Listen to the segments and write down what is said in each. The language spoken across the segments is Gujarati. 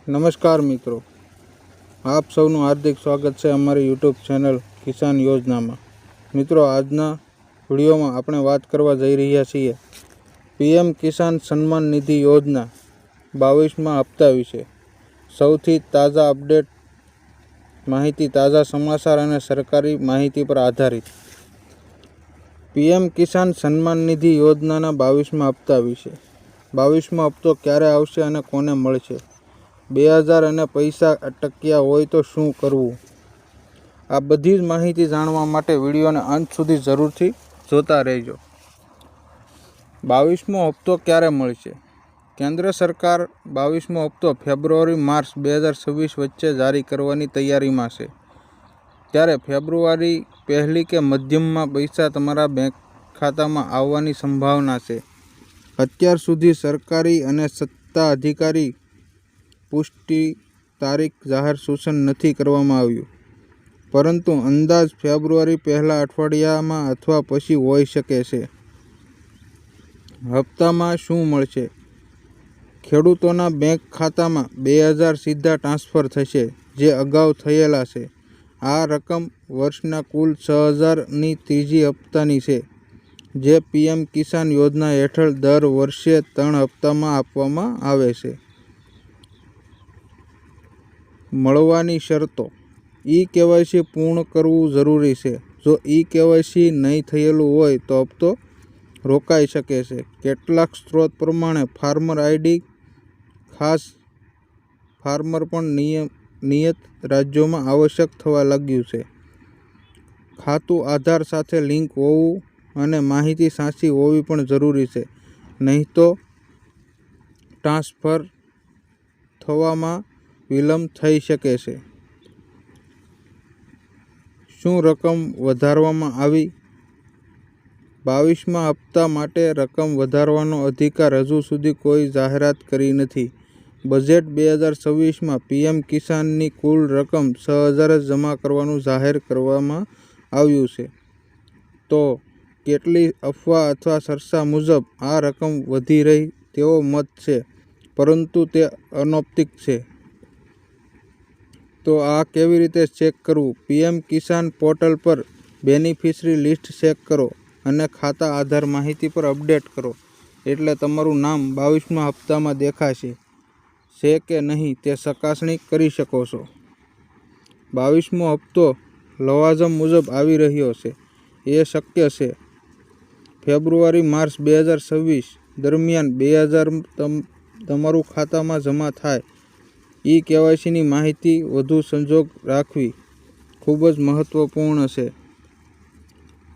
નમસ્કાર મિત્રો, આપ સૌનું હાર્દિક સ્વાગત છે અમારી યુટ્યુબ ચેનલ કિસાન યોજનામાં। મિત્રો, આજના વિડીયોમાં આપણે વાત કરવા જઈ રહ્યા છીએ પીએમ કિસાન સન્માન નિધિ યોજના 22મા હપ્તા વિશે। સૌથી તાજા અપડેટ માહિતી, તાજા સમાચાર અને સરકારી માહિતી પર આધારિત પીએમ કિસાન સન્માન નિધિ યોજનાના 22મા હપ્તા વિશે। 22મો હપ્તો ક્યારે આવશે અને કોને મળશે? 2000 અને પૈસા અટક્યા હોય તો શું કરવું? આ બધી જ માહિતી જાણવા માટે વિડીયોને અંત સુધી જરૂરથી જોતા રહેજો। 22મો હપ્તો ક્યારે મળશે? કેન્દ્ર સરકાર 22મો હપ્તો ફેબ્રુઆરી-માર્ચ 2026 વચ્ચે જારી કરવાની તૈયારીમાં છે। ત્યારે ફેબ્રુઆરી પહેલી કે મધ્યમમાં પૈસા તમારા બેંક ખાતામાં આવવાની સંભાવના છે। અત્યાર સુધી સરકારી અને સત્તા અધિકારી પુષ્ટિ તારીખ જાહેર સૂચન નથી કરવામાં આવ્યું, પરંતુ અંદાજ ફેબ્રુઆરી પહેલા અઠવાડિયામાં અથવા પછી હોઈ શકે છે। હપ્તામાં શું મળશે? ખેડૂતોના બેંક ખાતામાં 2000 સીધા ટ્રાન્સફર થશે, જે અગાઉ થયેલા છે। આ રકમ વર્ષના કુલ 6000ની ત્રીજી હપ્તાની છે, જે પીએમ કિસાન યોજના હેઠળ દર વર્ષે 3 હપ્તામાં આપવામાં આવે છે। મળવાની શરતો: ઈ-કેવાયસી પૂર્ણ કરવું જરૂરી છે। જો ઈ-કેવાયસી નહીં થયેલું હોય તો હપ્તો રોકાઈ શકે છે। કેટલાક સ્ત્રોત પ્રમાણે ફાર્મર આઈડી ખાસ ફાર્મર પણ નિયત રાજ્યોમાં આવશ્યક થવા લાગ્યું છે। ખાતું આધાર સાથે લિંક હોવું અને માહિતી સાચી હોવી પણ જરૂરી છે, નહીં તો ટ્રાન્સફર થવામાં વિલંબ થઈ શકે છે। શું રકમ વધારવામાં આવી? 22મા હપ્તા માટે રકમ વધારવાનો અધિકાર હજુ સુધી કોઈ જાહેરાત કરી નથી। બજેટ 2026માં પીએમ કિસાનની કુલ રકમ 6000 જ જમા કરવાનું જાહેર કરવામાં આવ્યું છે। તો કેટલી અફવા અથવા ચર્ચા મુજબ આ રકમ વધી રહી તેવો મત છે, પરંતુ તે અનૌપચારિક છે। તો આ કેવી રીતે ચેક કરવું? પીએમ કિસાન પોર્ટલ પર બેનિફિશરી લિસ્ટ ચેક કરો અને ખાતા આધાર માહિતી પર અપડેટ કરો, એટલે તમારું નામ 22મા હપ્તામાં દેખાશે છે કે નહીં તે ચકાસણી કરી શકો છો। 22મો હપ્તો લવાજમ મુજબ આવી રહ્યો છે એ શક્ય છે ફેબ્રુઆરી-માર્ચ 2026 દરમિયાન 2000 તમારું ખાતામાં જમા થાય। ઈ-કેવાયસીની માહિતી વધુ સજોગ રાખવી ખૂબ જ મહત્વપૂર્ણ છે।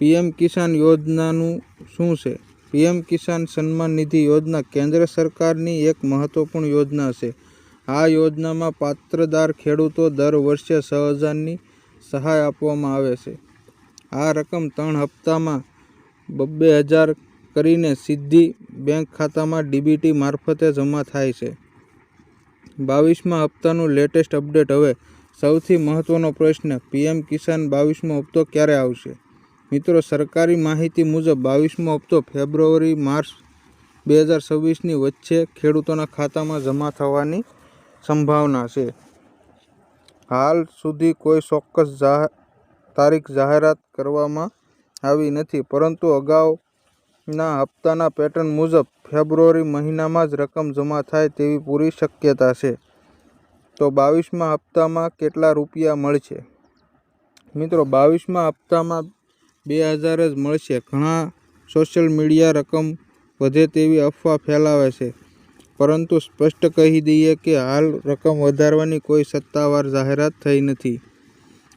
પીએમ કિસાન યોજનાનું શું છે? પીએમ કિસાન સન્માન નિધિ યોજના કેન્દ્ર સરકારની એક મહત્વપૂર્ણ યોજના છે। આ યોજનામાં પાત્રદાર ખેડૂતો દર વર્ષે 6000ની સહાય આપવામાં આવે છે। આ રકમ 3 હપ્તામાં 2000 કરીને સીધી બેંક ખાતામાં ડીબીટી મારફતે જમા થાય છે। 22મા હપ્તાનું લેટેસ્ટ અપડેટ। હવે સૌથી મહત્વનો પ્રશ્ન, પીએમ કિસાન 22મો હપ્તો ક્યારે આવશે? મિત્રો, સરકારી માહિતી મુજબ 22મો હપ્તો ફેબ્રુઆરી-માર્ચ 2026ની વચ્ચે ખેડૂતોના ખાતામાં જમા થવાની સંભાવના છે। હાલ સુધી કોઈ ચોક્કસ તારીખ જાહેરાત કરવામાં આવી નથી, પરંતુ અગાઉના હપ્તાના પેટર્ન મુજબ ફેબ્રુઆરી મહિનામાં જ રકમ જમા થાય તેવી પૂરી શક્યતા છે। તો 22મા હપ્તામાં કેટલા રૂપિયા મળશે? મિત્રો, 22મા હપ્તામાં 2000 જ મળશે। ઘણા સોશિયલ મીડિયા રકમ વધે તેવી અફવા ફેલાવે છે, પરંતુ સ્પષ્ટ કહી દઈએ કે હાલ રકમ વધારવાની કોઈ સત્તાવાર જાહેરાત થઈ નથી।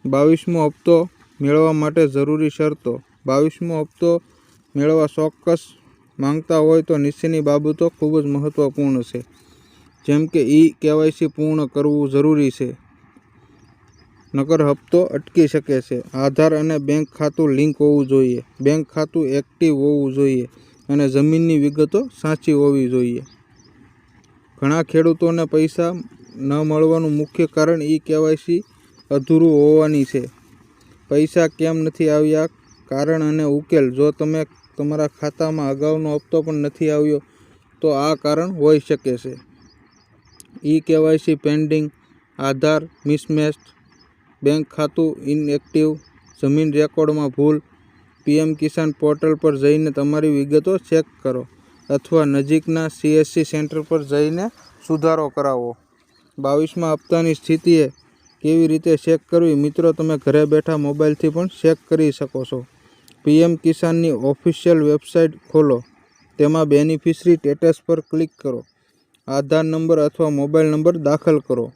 22મો હપ્તો મેળવવા માટે જરૂરી શરતો: 22મો હપ્તો મેળવવા ચોક્કસ માંગતા હોય તો નીચેની બાબતો ખૂબ જ મહત્વપૂર્ણ છે, જેમ કે ઈ-કેવાયસી પૂર્ણ કરવું જરૂરી છે, નકર હપ્તો અટકી શકે છે। આધાર અને બેંક ખાતું લિંક હોવું જોઈએ, બેંક ખાતું એક્ટિવ હોવું જોઈએ અને જમીનની વિગતો સાચી હોવી જોઈએ। ઘણા ખેડૂતોને પૈસા ન મળવાનું મુખ્ય કારણ ઈ-કેવાયસી અધૂરું હોવાની છે। પૈસા કેમ નથી આવ્યા? કારણ અને ઉકેલ: જો તમારા ખાતામાં અગાઉનો હપ્તો પણ નથી આવ્યો તો આ કારણ હોઈ શકે છે। KYC પેન્ડિંગ, આધાર મિસમેચ, બેંક ખાતું ઇનએક્ટિવ, જમીન રેકોર્ડમાં ભૂલ. પીએમ કિસાન પોર્ટલ પર જઈને તમારી વિગતો ચેક કરો અથવા નજીકના CSC સેન્ટર પર જઈને સુધારો કરાવો. 22મા હપ્તાની સ્થિતિએ કેવી રીતે ચેક કરવી? મિત્રો, તમે ઘરે બેઠા મોબાઈલથી પણ ચેક કરી શકો છો. પીએમ કિસાનની ઓફિશિયલ વેબસાઇટ ખોલો, તેમાં બેનિફિશરી સ્ટેટસ પર ક્લિક કરો, આધાર નંબર અથવા મોબાઈલ નંબર દાખલ કરો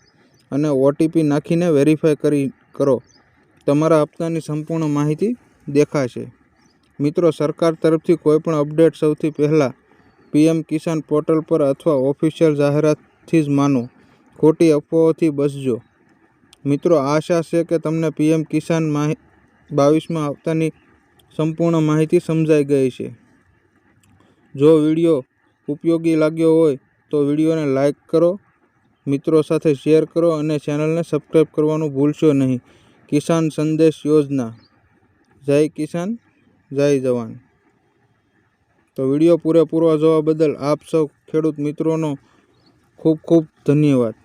અને OTP નાખીને વેરીફાઈ કરો. તમારા હપ્તાની સંપૂર્ણ માહિતી દેખાશે. મિત્રો, સરકાર તરફથી કોઈપણ અપડેટ સૌથી પહેલાં પીએમ કિસાન પોર્ટલ પર અથવા ઓફિશિયલ જાહેરાતથી જ માનો. ખોટી અફવાઓથી બચજો. મિત્રો, આશા છે કે તમને પીએમ કિસાન 22મા હપ્તાની સંપૂર્ણ માહિતી સમજાઈ ગઈ છે. જો વિડીયો ઉપયોગી લાગ્યો હોય તો વિડીયોને લાઇક કરો, મિત્રો સાથે શેર કરો અને ચેનલને સબસ્ક્રાઈબ કરવાનું ભૂલશો નહીં. કિસાન સંદેશ યોજના. જય કિસાન, જય જવાન. તો વિડીયો પૂરેપૂરો જોવા બદલ આપ સૌ ખેડૂત મિત્રોનો ખૂબ ખૂબ ધન્યવાદ.